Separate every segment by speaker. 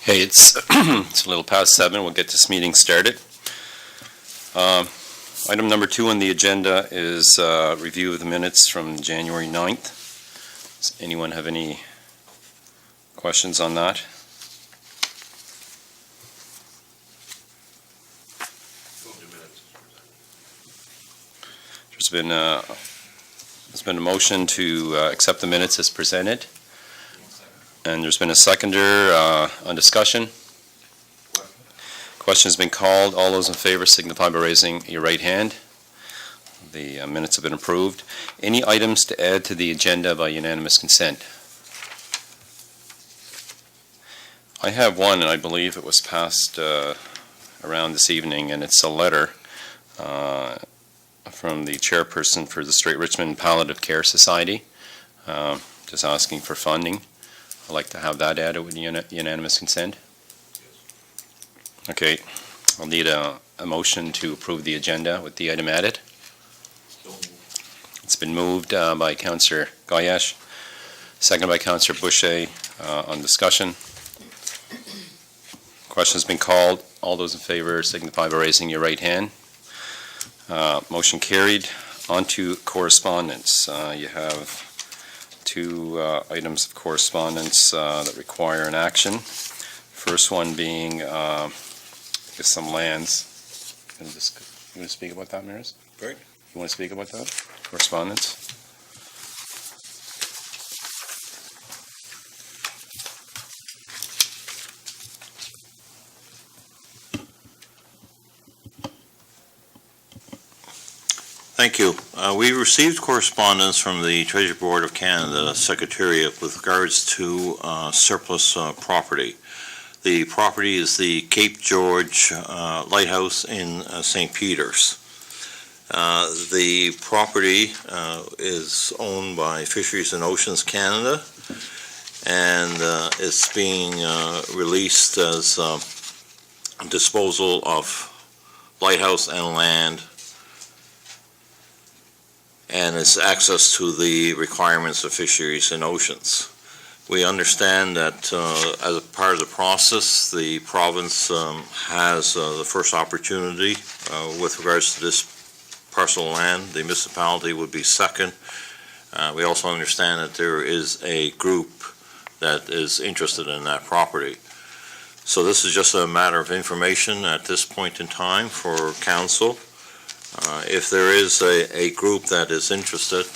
Speaker 1: Hey, it's it's a little past 7. We'll get this meeting started. Item number 2 on the agenda is review of the minutes from January 9th. Does anyone have any questions on that? There's been a motion to accept the minutes as presented. And there's been a seconder on discussion. Question has been called. All those in favor signify by raising your right hand. The minutes have been approved. Any items to add to the agenda by unanimous consent? I have one, and I believe it was passed around this evening, and it's a letter from the chairperson for the Straight Richmond Palliative Care Society, just asking for funding. I'd like to have that added with unanimous consent. Okay, I'll need a motion to approve the agenda with the item added. It's been moved by Councillor Gayash, seconded by Councillor Boucher on discussion. Question has been called. All those in favor signify by raising your right hand. Motion carried. On to correspondence. You have 2 items of correspondence that require an action. First one being some lands. You want to speak about that, Maris?
Speaker 2: Right.
Speaker 1: You want to speak about that? Correspondence?
Speaker 2: Thank you. We received correspondence from the Treasury Board of Canada Secretariat with regards to surplus property. The property is the Cape George Lighthouse in St. Peter's. The property is owned by Fisheries and Oceans Canada, and it's being released as disposal of lighthouse and land, and its access to the requirements of Fisheries and Oceans. We understand that as a part of the process, the province has the first opportunity with regards to this parcel of land. The municipality would be second. We also understand that there is a group that is interested in that property. So this is just a matter of information at this point in time for council. If there is a group that is interested,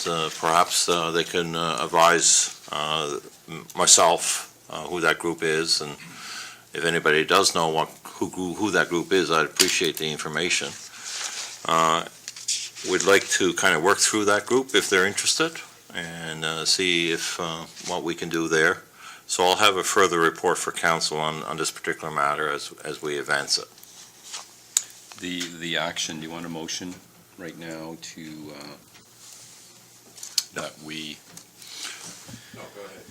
Speaker 2: perhaps they can advise myself who that group is, and if anybody does know who that group is, I'd appreciate the information. We'd like to kind of work through that group if they're interested and see if what we can do there. So I'll have a further report for council on this particular matter as we advance it.
Speaker 1: The action, do you want a motion right now to that we...
Speaker 2: No, go ahead.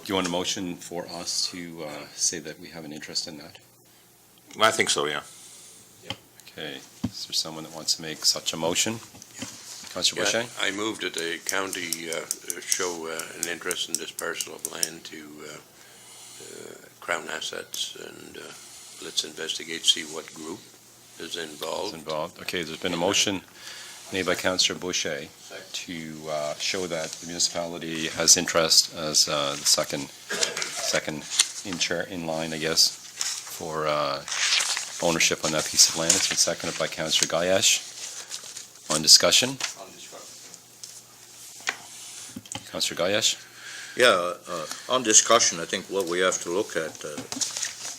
Speaker 1: Do you want a motion for us to say that we have an interest in that?
Speaker 2: I think so, yeah.
Speaker 1: Okay, is there someone that wants to make such a motion? Councillor Boucher?
Speaker 3: I move that the county show an interest in this parcel of land to Crown Assets, and let's investigate, see what group is involved.
Speaker 1: Okay, there's been a motion made by Councillor Boucher to show that the municipality has interest as the second in line, I guess, for ownership on that piece of land. It's been seconded by Councillor Gayash. On discussion? Councillor Gayash?
Speaker 4: Yeah, on discussion, I think what we have to look at,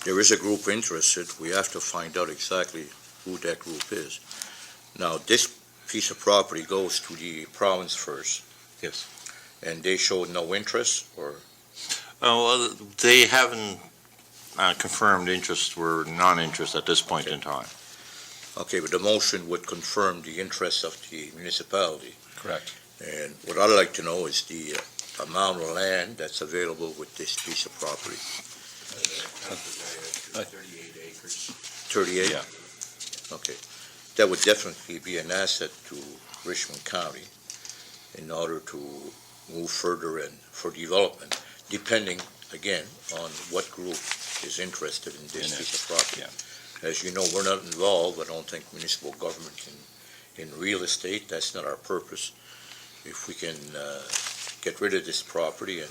Speaker 4: there is a group interested. We have to find out exactly who that group is. Now, this piece of property goes to the province first.
Speaker 2: Yes.
Speaker 4: And they showed no interest, or?
Speaker 2: Well, they haven't confirmed interest or non-interest at this point in time.
Speaker 4: Okay, but the motion would confirm the interest of the municipality.
Speaker 1: Correct.
Speaker 4: And what I'd like to know is the amount of land that's available with this piece of property.
Speaker 3: 38 acres.
Speaker 4: 38?
Speaker 1: Yeah.
Speaker 4: Okay. That would definitely be an asset to Richmond County in order to move further and for development, depending, again, on what group is interested in this
Speaker 1: In it,
Speaker 4: piece of property.
Speaker 1: yeah.
Speaker 4: As you know, we're not involved. I don't think municipal government in real estate, that's not our purpose. If we can get rid of this property and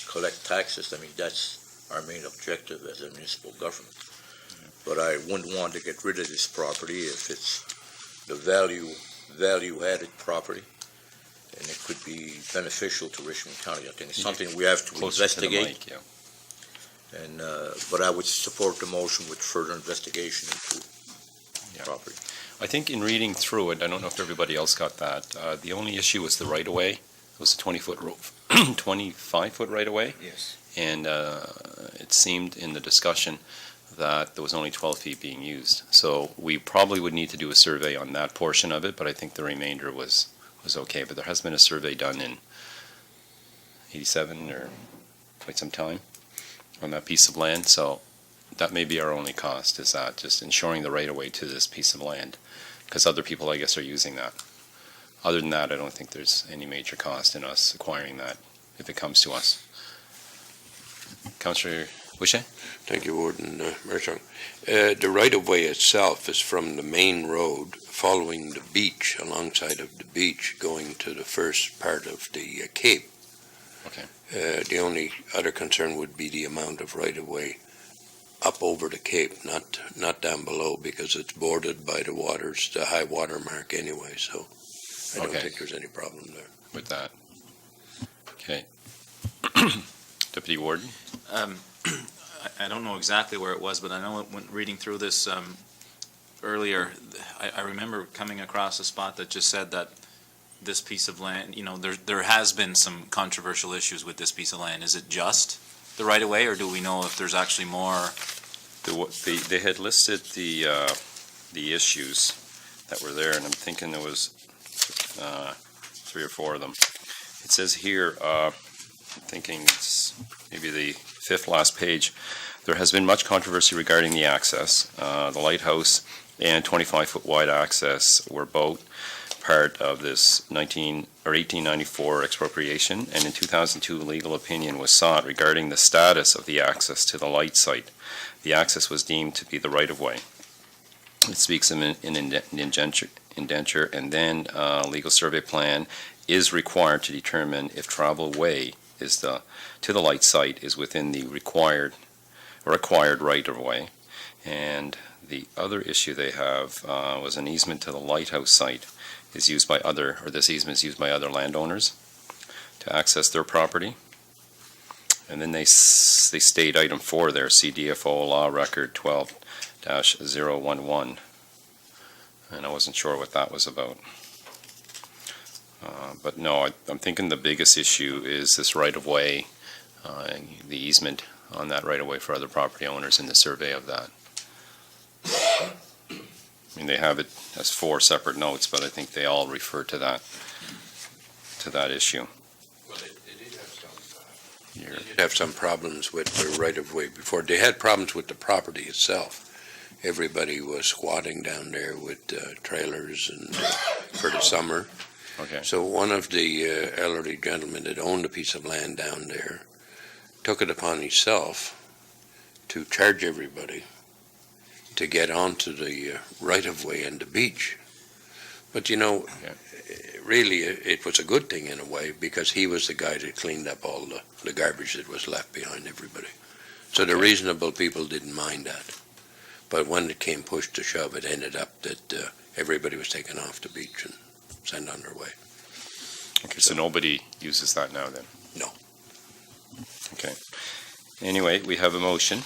Speaker 4: collect taxes, I mean, that's our main objective as a municipal government. But I wouldn't want to get rid of this property if it's the value-added property, and it could be beneficial to Richmond County. I think it's something we have to
Speaker 1: Closer to the
Speaker 4: investigate.
Speaker 1: mic, yeah.
Speaker 4: And, but I would support the motion with further investigation into
Speaker 1: Yeah.
Speaker 4: property.
Speaker 1: I think in reading through it, I don't know if everybody else got that, the only issue was the right-of-way. It was a 25-foot right-of-way,
Speaker 4: Yes.
Speaker 1: and it seemed in the discussion that there was only 12 feet being used. So we probably would need to do a survey on that portion of it, but I think the remainder was okay. But there has been a survey done in 87 or quite some time on that piece of land, so that may be our only cost, is that just ensuring the right-of-way to this piece of land, because other people, I guess, are using that. Other than that, I don't think there's any major cost in us acquiring that if it comes to us. Councillor Boucher?
Speaker 3: Thank you, Warden Mershon. The right-of-way itself is from the main road following the beach, alongside of the beach, going to the first part of the cape.
Speaker 1: Okay.
Speaker 3: The only other concern would be the amount of right-of-way up over the cape, not down below, because it's bordered by the waters, the high water mark anyway, so I don't
Speaker 1: Okay.
Speaker 3: think there's any problem there.
Speaker 1: With that. Okay. Deputy Warden?
Speaker 5: I don't know exactly where it was, but I know when reading through this earlier, I remember coming across a spot that just said that this piece of land, there has been some controversial issues with this piece of land. Is it just the right-of-way, or do we know if there's actually more?
Speaker 1: They had listed the issues that were there, and I'm thinking there was 3 or 4 of them. It says here, I'm thinking it's maybe the 5th last page, there has been much controversy regarding the access. The lighthouse and 25-foot wide access were both part of this 1894 expropriation, and in 2002, legal opinion was sought regarding the status of the access to the light site. The access was deemed to be the right-of-way. It speaks in an indenture, and then legal survey plan is required to determine if travel way to the light site is within the required right-of-way. And the other issue they have was an easement to the lighthouse site is used by this easement is used by other landowners to access their property. And then they state item 4 there, CDFO law record 12-011. And I wasn't sure what that was about. But no, I'm thinking the biggest issue is this right-of-way, the easement on that right-of-way for other property owners in the survey of that. I mean, they have it as 4 separate notes, but I think they all refer to that issue.
Speaker 3: Well, they did have some problems with the right-of-way before. They had problems with the property itself. Everybody was squatting down there with trailers and for the summer.
Speaker 1: Okay.
Speaker 3: So one of the elderly gentlemen that owned a piece of land down there took it upon himself to charge everybody to get onto the right-of-way and the beach. But really, it was a good thing in a way, because he was the guy that cleaned up all the garbage that was left behind everybody. So the reasonable people didn't mind that. But when it came push to shove, it ended up that everybody was taken off the beach and sent on their way.
Speaker 1: Okay, so nobody uses that now then?
Speaker 3: No.
Speaker 1: Okay. Anyway, we have a motion.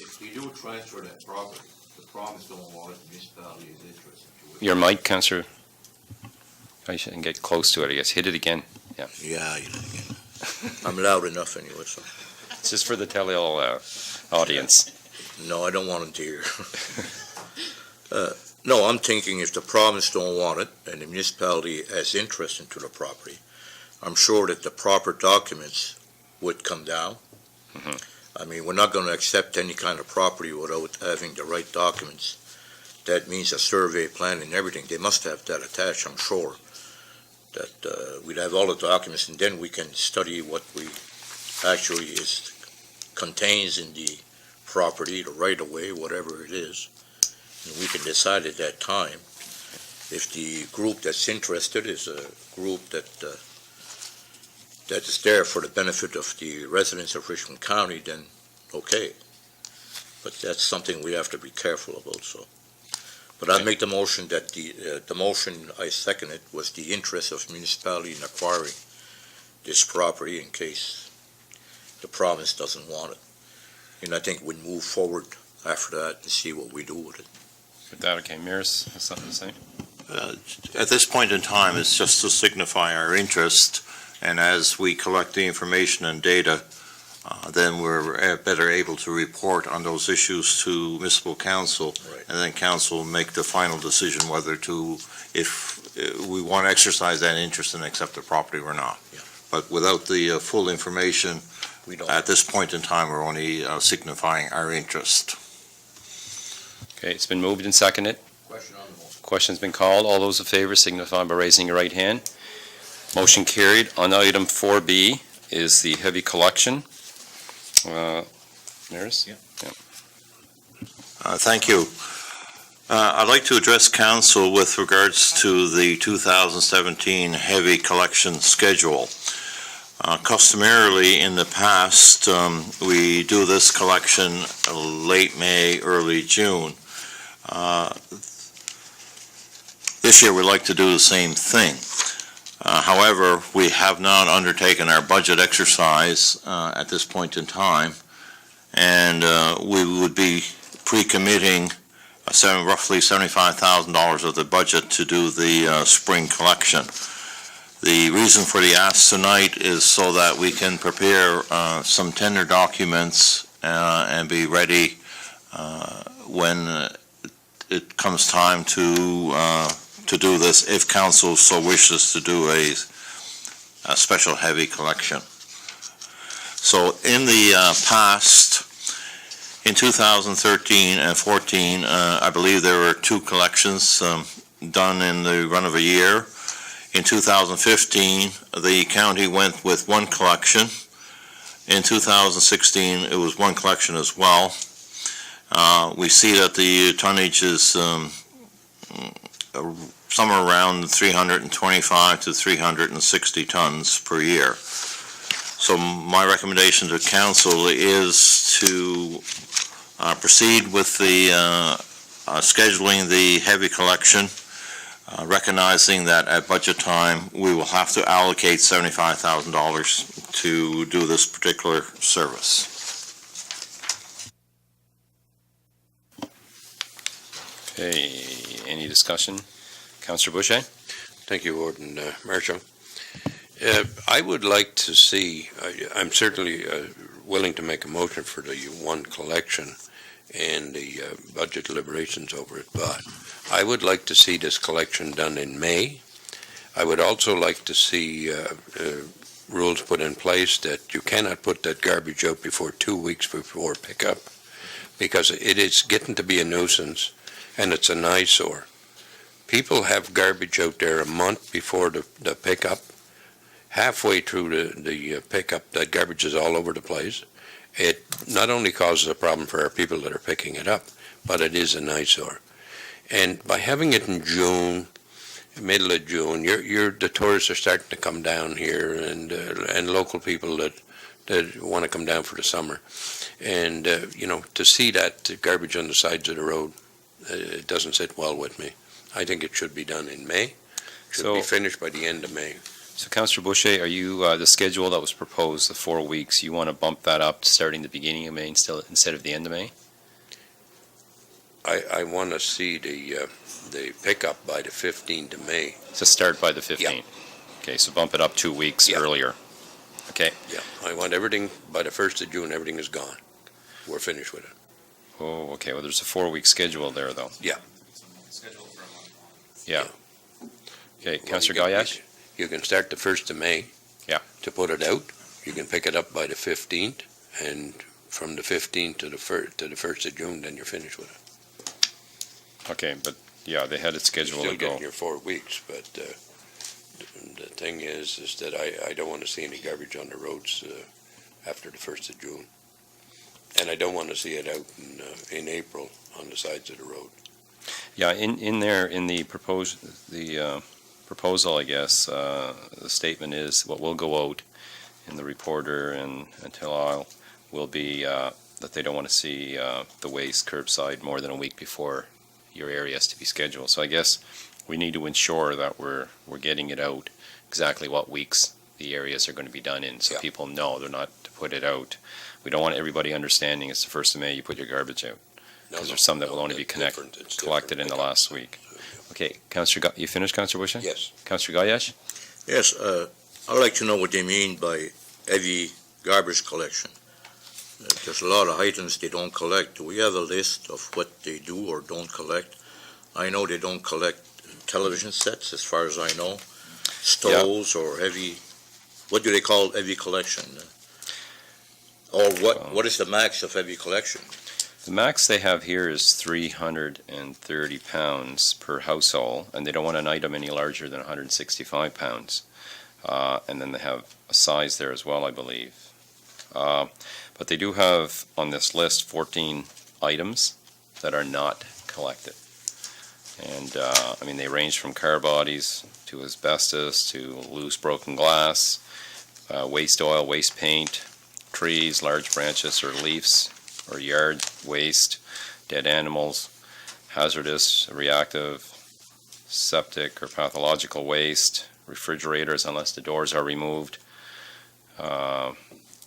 Speaker 4: If we do transfer that property, the province don't want it, the municipality is interested to it.
Speaker 1: Your mic, Councillor. I shouldn't get close to it, I guess. Hit it again.
Speaker 4: Yeah, I'm loud enough anyway, so.
Speaker 1: It's just for the audience.
Speaker 4: No, I don't want it to hear. No, I'm thinking if the province don't want it and the municipality has interest into the property, I'm sure that the proper documents would come down.
Speaker 1: Mhm.
Speaker 4: I mean, we're not going to accept any kind of property without having the right documents. That means a survey plan and everything. They must have that attached, I'm sure. That we'd have all the documents, and then we can study what we actually is contains in the property, the right-of-way, whatever it is. And we can decide at that time if the group that's interested is a group that is there for the benefit of the residents of Richmond County, then okay. But that's something we have to be careful about, so. But I'll make the motion that the motion I seconded was the interest of municipality in acquiring this property in case the province doesn't want it. And I think we'd move forward after that and see what we do with it.
Speaker 1: With that, okay, Maris has something to say?
Speaker 2: At this point in time, it's just to signify our interest, and as we collect the information and data, then we're better able to report on those issues to municipal council,
Speaker 4: Right.
Speaker 2: and then council will make the final decision whether to, if we want to exercise that interest and accept the property or not.
Speaker 4: Yeah.
Speaker 2: But without the full information,
Speaker 4: We don't.
Speaker 2: at this point in time, we're only signifying our interest.
Speaker 1: Okay, it's been moved and seconded.
Speaker 4: Question on the motion.
Speaker 1: Question's been called. All those in favor signify by raising your right hand. Motion carried. On item 4B is the heavy collection. Maris?
Speaker 5: Yeah.
Speaker 2: Thank you. I'd like to address council with regards to the 2017 heavy collection schedule. Customarily, in the past, we do this collection late May, early June. This year, we'd like to do the same thing. However, we have not undertaken our budget exercise at this point in time, and we would be pre-committing roughly $75,000 of the budget to do the spring collection. The reason for the ask tonight is so that we can prepare some tender documents and be ready when it comes time to do this, if council so wishes to do a special heavy collection. So in the past, in 2013 and 14, I believe there were 2 collections done in the run of a year. In 2015, the county went with 1 collection. In 2016, it was 1 collection as well. We see that the tonnage is somewhere around 325 to 360 tons per year. So my recommendation to council is to proceed with the scheduling the heavy collection, recognizing that at budget time, we will have to allocate $75,000 to do this particular service.
Speaker 1: Okay, any discussion? Councillor Boucher?
Speaker 3: Thank you, Warden Marshall. I would like to see, I'm certainly willing to make a motion for the 1 collection and the budget deliberations over it, but I would like to see this collection done in May. I would also like to see rules put in place that you cannot put that garbage out before 2 weeks before pickup, because it is getting to be a nuisance and it's an eyesore. People have garbage out there a month before the pickup. Halfway through the pickup, that garbage is all over the place. It not only causes a problem for our people that are picking it up, but it is an eyesore. And by having it in June, middle of June, the tourists are starting to come down here, and local people that want to come down for the summer. And, to see that garbage on the sides of the road, it doesn't sit well with me. I think it should be done in May. Should be finished by the end of May.
Speaker 1: So Councillor Boucher, are you, the schedule that was proposed, the 4 weeks, you want to bump that up to starting the beginning of May instead of the end of May?
Speaker 3: I want to see the pickup by the 15th of May.
Speaker 1: To start by the 15th?
Speaker 3: Yeah.
Speaker 1: Okay, so bump it up 2 weeks
Speaker 3: Yeah.
Speaker 1: earlier. Okay.
Speaker 3: Yeah, I want everything, by the 1st of June, everything is gone. We're finished with it.
Speaker 1: Oh, okay, well, there's a 4-week schedule there, though.
Speaker 5: Scheduled for a month.
Speaker 1: Yeah. Okay,
Speaker 3: Well,
Speaker 1: Councillor
Speaker 3: you can-
Speaker 1: Galliash?
Speaker 3: You can start the 1st of May.
Speaker 1: Yeah.
Speaker 3: To put it out. You can pick it up by the 15th, and from the 15th to the 1st of June, then you're finished with it.
Speaker 1: Okay, but, yeah, they had it
Speaker 3: You're
Speaker 1: scheduled
Speaker 3: still
Speaker 1: to go.
Speaker 3: getting your 4 weeks, but the thing is that I don't want to see any garbage on the roads after the 1st of June. And I don't want to see it out in April on the sides of the road.
Speaker 1: Yeah, in there, in the proposal, I guess, the statement is, what will go out in the reporter and until I'll, will be that they don't want to see the waste curbside more than a week before your area has to be scheduled. So I guess we need to ensure that we're getting it out exactly what weeks the areas are going to be done in, so
Speaker 3: Yeah.
Speaker 1: people know they're not to put it out. We don't want everybody understanding it's the 1st of May, you put your garbage out, because there's some that will only be collected in the last week. Okay, Councillor, you finished, Councillor Busha?
Speaker 3: Yes.
Speaker 1: Councillor Gayash?
Speaker 4: Yes, I'd like to know what they mean by heavy garbage collection. There's a lot of items they don't collect. Do we have a list of what they do or don't collect? I know they don't collect television sets, as far as I know, stoves or heavy, what do they call heavy collection? Or what is the max of heavy collection?
Speaker 1: The max they have here is 330 pounds per household, and they don't want an item any larger than 165 pounds. And then they have a size there as well, I believe. But they do have on this list 14 items that are not collected. And, I mean, they range from car bodies to asbestos to loose broken glass, waste oil, waste paint, trees, large branches or leaves, or yard waste, dead animals, hazardous, reactive, septic or pathological waste, refrigerators unless the doors are removed.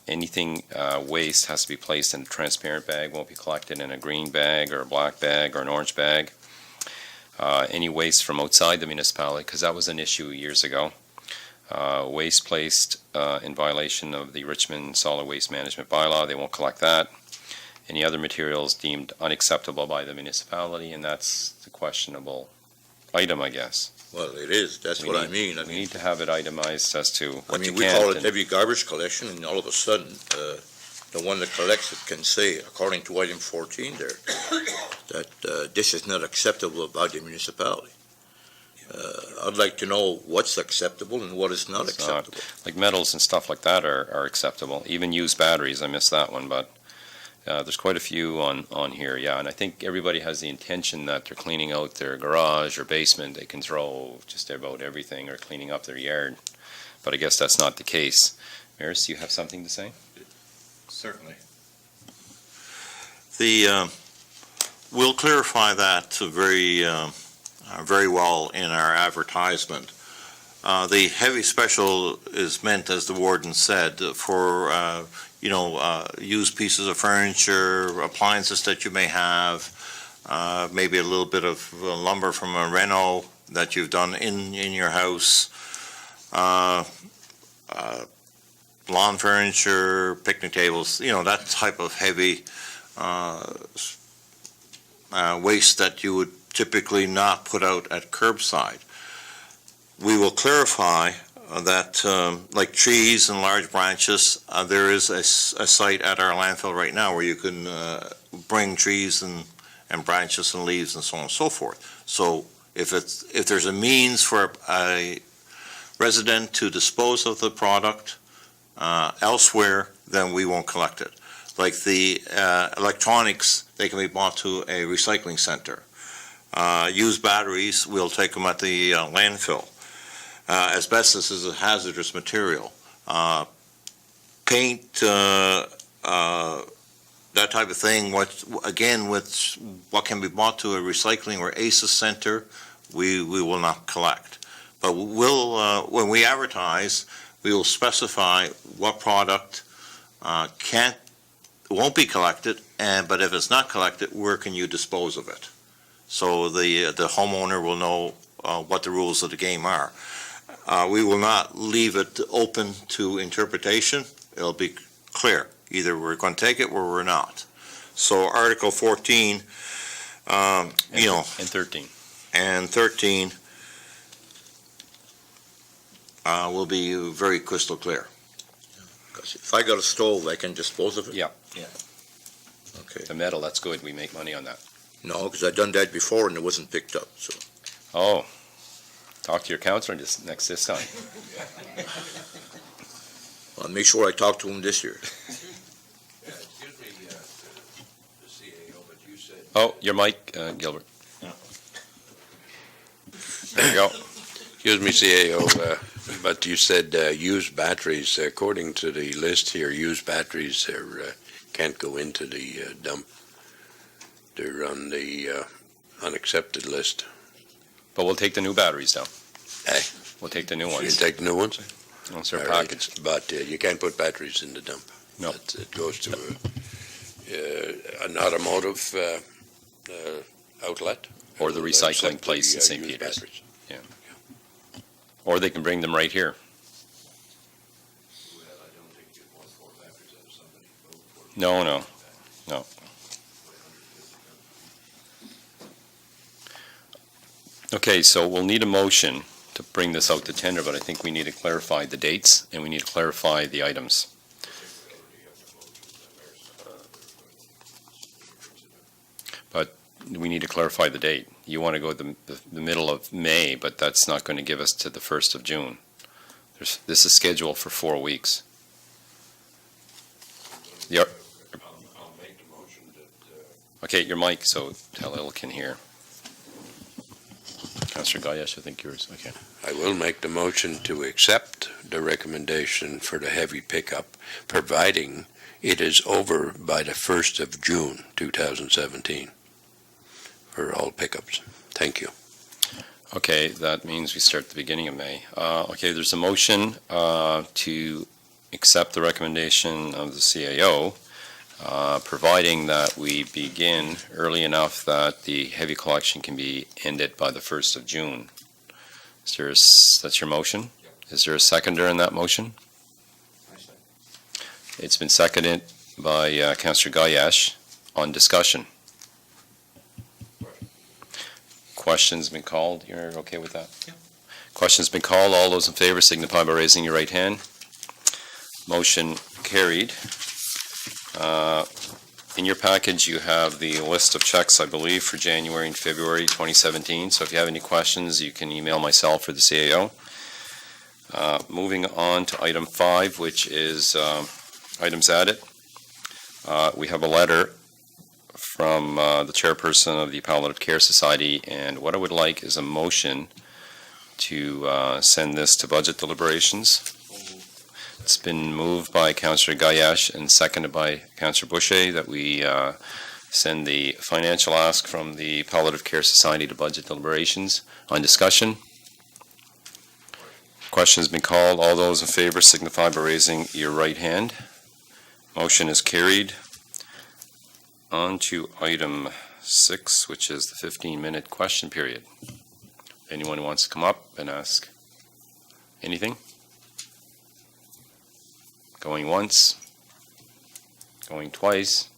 Speaker 1: Anything waste has to be placed in a transparent bag, won't be collected in a green bag or a black bag or an orange bag. Any waste from outside the municipality, because that was an issue years ago. Waste placed in violation of the Richmond Solid Waste Management Bylaw, they won't collect that. Any other materials deemed unacceptable by the municipality, and that's the questionable item, I guess.
Speaker 4: Well, it is, that's what I mean.
Speaker 1: We need to have it itemized as to
Speaker 4: I
Speaker 1: what you
Speaker 4: mean, we
Speaker 1: can.
Speaker 4: call it heavy garbage collection, and all of a sudden, the one that collects it can say, according to item 14 there, that this is not acceptable by the municipality. I'd like to know what's acceptable and what is not
Speaker 1: It's not.
Speaker 4: acceptable.
Speaker 1: Like metals and stuff like that are acceptable. Even used batteries, I missed that one, but there's quite a few on here, yeah. And I think everybody has the intention that they're cleaning out their garage or basement, they can throw just about everything, or cleaning up their yard. But I guess that's not the case. Maris, you have something to say?
Speaker 5: Certainly.
Speaker 2: We'll clarify that very well in our advertisement. The heavy special is meant, as the warden said, for, used pieces of furniture, appliances that you may have, maybe a little bit of lumber from a reno that you've done in your house, lawn furniture, picnic tables, that type of heavy waste that you would typically not put out at curbside. We will clarify that, like trees and large branches, there is a site at our landfill right now where you can bring trees and branches and leaves and so on and so forth. So if there's a means for a resident to dispose of the product elsewhere, then we won't collect it. Like the electronics, they can be brought to a recycling center. Used batteries, we'll take them at the landfill. Asbestos is a hazardous material. Paint, that type of thing, with what can be brought to a recycling or ACES center, we will not collect. But when we advertise, we will specify what product won't be collected, but if it's not collected, where can you dispose of it? So the homeowner will know what the rules of the game are. We will not leave it open to interpretation. It'll be clear. Either we're going to take it or we're not. So Article 14,
Speaker 1: And 13.
Speaker 2: and 13 will be very crystal clear.
Speaker 4: Because if I got a stove, I can dispose of it?
Speaker 1: Yeah.
Speaker 4: Okay.
Speaker 1: The metal, that's good, we make money on that.
Speaker 4: No, because I've done that before and it wasn't picked up, so.
Speaker 1: Oh, talk to your counselor this time.
Speaker 4: I'll make sure I talk to him this year.
Speaker 3: Excuse me,
Speaker 1: Oh, your mic, Gilbert. There you go.
Speaker 3: Excuse me, CAO, but you said used batteries. According to the list here, used batteries can't go into the dump. They're on the unaccepted list.
Speaker 1: But we'll take the new batteries down.
Speaker 3: Hey.
Speaker 1: We'll take the new
Speaker 3: You
Speaker 1: ones.
Speaker 3: take the new ones?
Speaker 1: Once they're
Speaker 3: All right.
Speaker 1: packaged.
Speaker 3: But you can't put batteries in the dump.
Speaker 1: No.
Speaker 3: It goes to an automotive outlet.
Speaker 1: Or the
Speaker 3: It'll
Speaker 1: recycling
Speaker 3: accept
Speaker 1: place in
Speaker 3: the,
Speaker 1: St.
Speaker 3: used
Speaker 1: Peters.
Speaker 3: batteries.
Speaker 1: Or they can bring them right here. No, no. Okay, so we'll need a motion to bring this out to tender, but I think we need to clarify the dates and we need to clarify the items. But we need to clarify the date. You want to go the middle of May, but that's not going to give us to the 1st of June. This is scheduled for 4 weeks.
Speaker 3: I'll make the motion that.
Speaker 1: Okay, your mic, so Talil can hear. Councillor Gayesh, I think yours, okay.
Speaker 3: I will make the motion to accept the recommendation for the heavy pickup, providing it is over by the 1st of June, 2017, for all pickups. Thank you.
Speaker 1: Okay, that means we start at the beginning of May. Okay, there's a motion to accept the recommendation of the CAO, providing that we begin early enough that the heavy collection can be ended by the 1st of June. That's your motion? Is there a seconder in that motion? It's been seconded by Councillor Gayesh. On discussion. Questions been called? You're okay with that?
Speaker 5: Yeah.
Speaker 1: Questions been called. All those in favor signify by raising your right hand. Motion carried. In your package, you have the list of checks, I believe, for January and February 2017. So if you have any questions, you can email myself or the CAO. Moving on to item 5, which is items added. We have a letter from the chairperson of the Palliative Care Society, and what I would like is a motion to send this to budget deliberations. It's been moved by Councillor Gayesh and seconded by Councillor Boucher that we send the financial ask from the Palliative Care Society to budget deliberations. On discussion? Question has been called. All those in favor signify by raising your right hand. Motion is carried. On to item 6, which is the 15-minute question period. Anyone who wants to come up and ask anything? Going once? Going twice?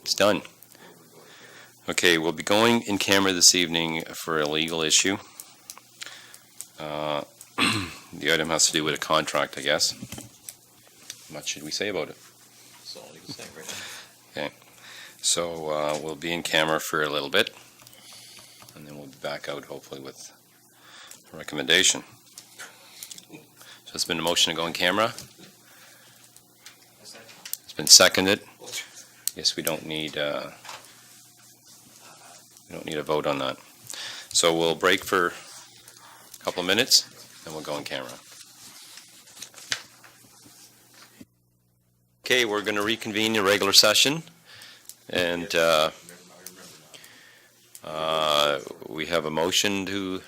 Speaker 1: It's done. Okay, we'll be going in camera this evening for a legal issue. The item has to do with a contract, I guess. What should we say about it?
Speaker 5: That's all you can say right now.
Speaker 1: So we'll be in camera for a little bit, and then we'll be back out hopefully with a recommendation. So it's been a motion to go in camera. It's been seconded. Yes, we don't need a vote on that. So we'll break for a couple of minutes, and we'll go in camera. Okay, we're going to reconvene the regular session, and we have a motion to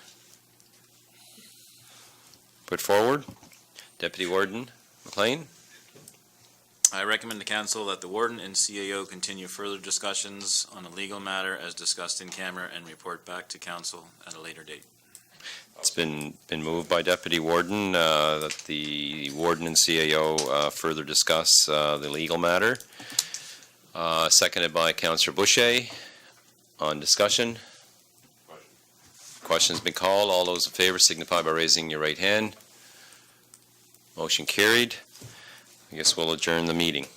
Speaker 1: put forward. Deputy Warden McLean.
Speaker 5: I recommend to council that the warden and CAO continue further discussions on a legal matter as discussed in camera and report back to council at a later date.
Speaker 1: It's been moved by Deputy Warden that the Warden and CAO further discuss the legal matter. Seconded by Councillor Boucher. On discussion. Question's been called. All those in favor signify by raising your right hand. Motion carried. I guess we'll adjourn the meeting.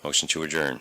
Speaker 1: Motion to adjourn.